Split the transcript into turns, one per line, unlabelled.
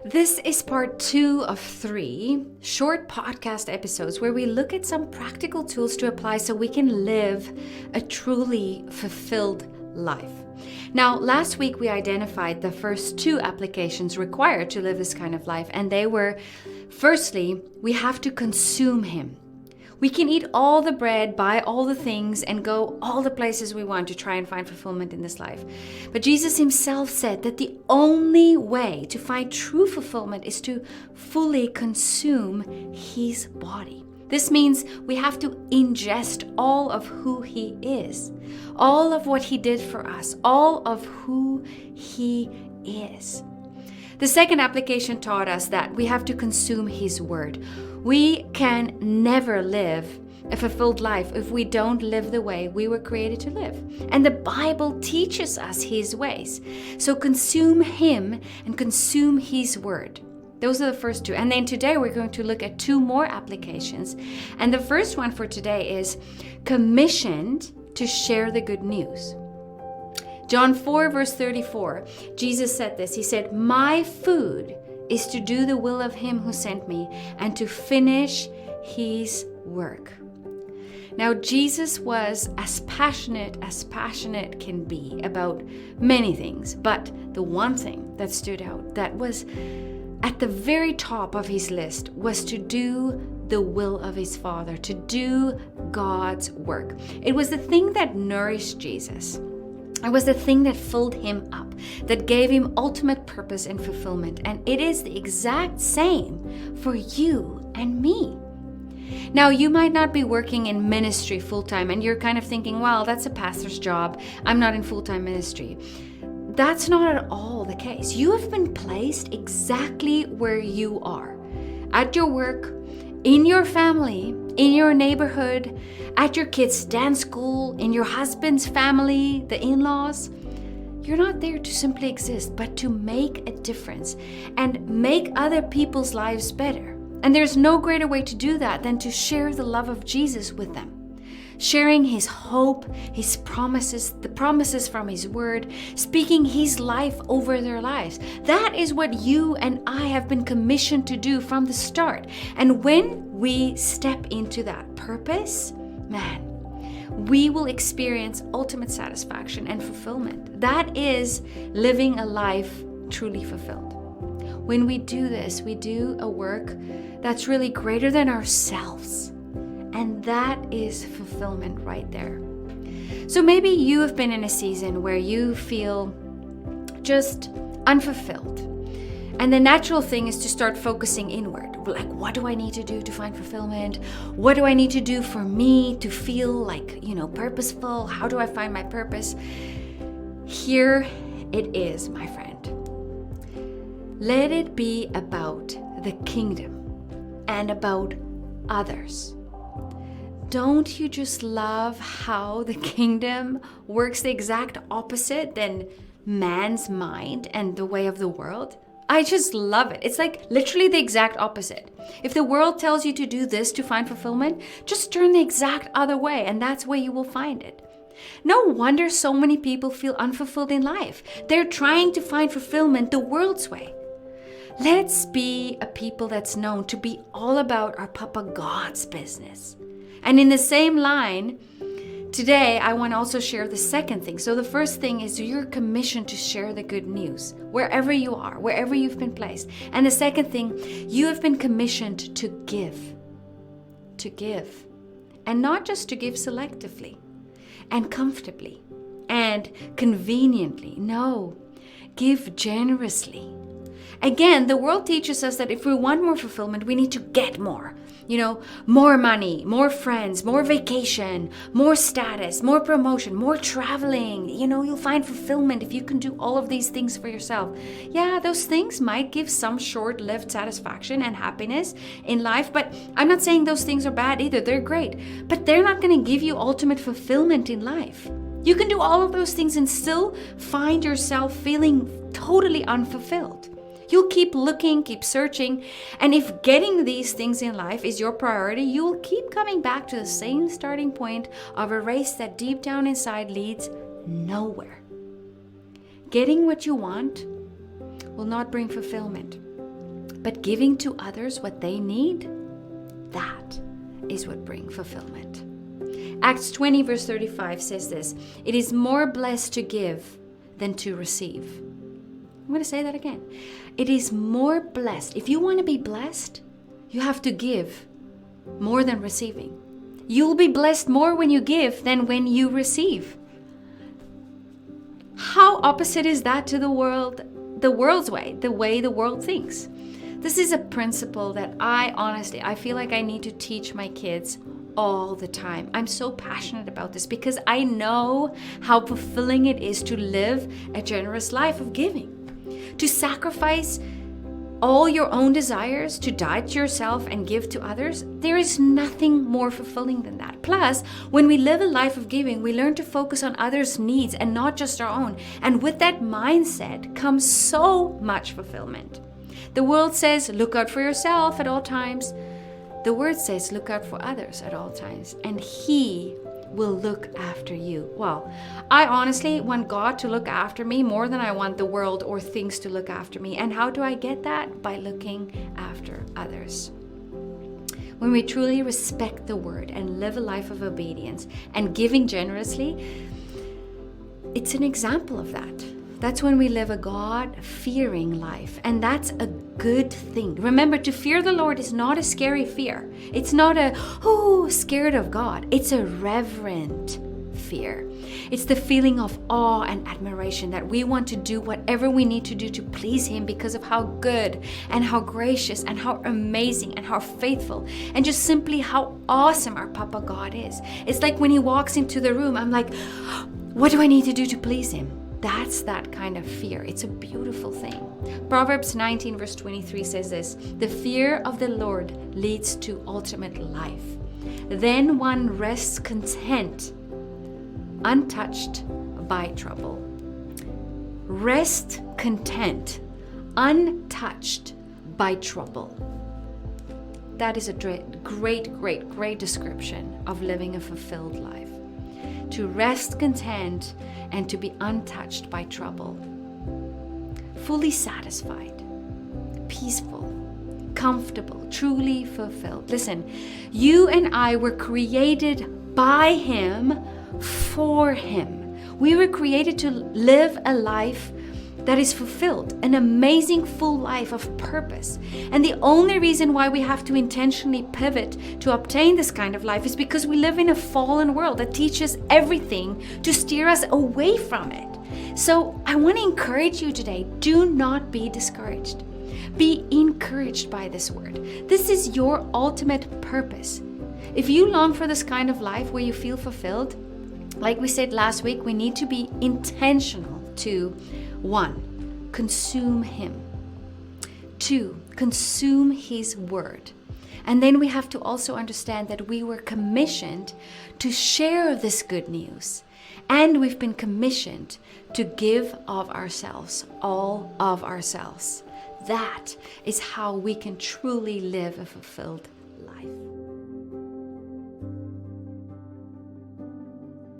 This is part 2 of 3 short podcast episodes where we look at some practical tools to apply so we can live a truly fulfilled life. Now, last week we identified the first 2 applications required to live this kind of life, and they were, firstly, we have to consume Him. We can eat all the bread, buy all the things, and go all the places we want to try and find fulfillment in this life. But Jesus Himself said that the only way to find true fulfillment is to fully consume His body. This means we have to ingest all of who He is, all of what He did for us, all of who He is. The second application taught us that we have to consume His word. We can never live a fulfilled life if we don't live the way we were created to live. And the Bible teaches us His ways. So consume Him and consume His word. Those are the first 2. And then today we're going to look at 2 more applications. And the first one for today is commissioned to share the good news. John 4 verse 34, Jesus said this. He said, "My food is to do the will of Him who sent me and to finish His work." Now, Jesus was as passionate can be about many things, but the one thing that stood out, that was at the very top of His list, was to do the will of His Father, to do God's work. It was the thing that nourished Jesus. It was the thing that filled Him up, that gave Him ultimate purpose and fulfillment. And it is the exact same for you and me. Now, you might not be working in ministry full-time, and you're kind of thinking, well, that's a pastor's job. I'm not in full-time ministry. That's not at all the case. You have been placed exactly where you are. At your work, in your family, in your neighborhood, at your kids' dance school, in your husband's family, the in-laws. You're not there to simply exist, but to make a difference and make other people's lives better. And there's no greater way to do that than to share the love of Jesus with them. Sharing His hope, His promises, the promises from His word, speaking His life over their lives. That is what you and I have been commissioned to do from the start. And when we step into that purpose, man, we will experience ultimate satisfaction and fulfillment. That is living a life truly fulfilled. When we do this, we do a work that's really greater than ourselves. And that is fulfillment right there. So maybe you have been in a season where you feel just unfulfilled. And the natural thing is to start focusing inward. Like, what do I need to do to find fulfillment? What do I need to do for me to feel like, purposeful? How do I find my purpose? Here it is, my friend. Let it be about the kingdom and about others. Don't you just love how the kingdom works the exact opposite than man's mind and the way of the world? I just love it. It's like literally the exact opposite. If the world tells you to do this to find fulfillment, just turn the exact other way, and that's where you will find it. No wonder so many people feel unfulfilled in life. They're trying to find fulfillment the world's way. Let's be a people that's known to be all about our Papa God's business. And in the same line, today I want to also share the second thing. So the first thing is you're commissioned to share the good news wherever you are, wherever you've been placed. And the second thing, you have been commissioned to give. To give. And not just to give selectively and comfortably and conveniently. No, give generously. Again, the world teaches us that if we want more fulfillment, we need to get more. More money, more friends, more vacation, more status, more promotion, more traveling. You'll find fulfillment if you can do all of these things for yourself. Yeah, those things might give some short-lived satisfaction and happiness in life, but I'm not saying those things are bad either. They're great, but they're not going to give you ultimate fulfillment in life. You can do all of those things and still find yourself feeling totally unfulfilled. You'll keep looking, keep searching, and if getting these things in life is your priority, you will keep coming back to the same starting point of a race that deep down inside leads nowhere. Getting what you want will not bring fulfillment. but giving to others what they need, that is what brings fulfillment. Acts 20 verse 35 says this, "It is more blessed to give than to receive." I'm going to say that again. It is more blessed. If you want to be blessed, you have to give more than receiving. You'll be blessed more when you give than when you receive. How opposite is that to the world's way, the way the world thinks? This is a principle that I feel like I need to teach my kids all the time. I'm so passionate about this because I know how fulfilling it is to live a generous life of giving. To sacrifice all your own desires, to die to yourself and give to others, there is nothing more fulfilling than that. Plus, when we live a life of giving, we learn to focus on others' needs and not just our own. And with that mindset comes so much fulfillment. The world says, look out for yourself at all times. The word says, look out for others at all times, and He will look after you. Well, I honestly want God to look after me more than I want the world or things to look after me. And how do I get that? By looking after others. When we truly respect the word and live a life of obedience and giving generously, it's an example of that. That's when we live a God-fearing life, and that's a good thing. Remember, to fear the Lord is not a scary fear. It's not a, scared of God. It's a reverent fear. It's the feeling of awe and admiration that we want to do whatever we need to do to please Him because of how good and how gracious and how amazing and how faithful and just simply how awesome our Papa God is. It's like when He walks into the room, I'm like, what do I need to do to please Him? That's that kind of fear. It's a beautiful thing. Proverbs 19 verse 23 says this, "The fear of the Lord leads to ultimate life. Then one rests content, untouched by trouble." Rest content, untouched by trouble. That is a great description of living a fulfilled life. To rest content and to be untouched by trouble. Fully satisfied, peaceful, comfortable, truly fulfilled. Listen, you and I were created by Him, for Him. We were created to live a life that is fulfilled, an amazing full life of purpose. And the only reason why we have to intentionally pivot to obtain this kind of life is because we live in a fallen world that teaches everything to steer us away from it. So I want to encourage you today, do not be discouraged. Be encouraged by this word. This is your ultimate purpose. If you long for this kind of life where you feel fulfilled, like we said last week, we need to be intentional to 1, consume Him. 2, consume His word. And then we have to also understand that we were commissioned to share this good news. And we've been commissioned to give of ourselves, all of ourselves. That is how we can truly live a fulfilled life.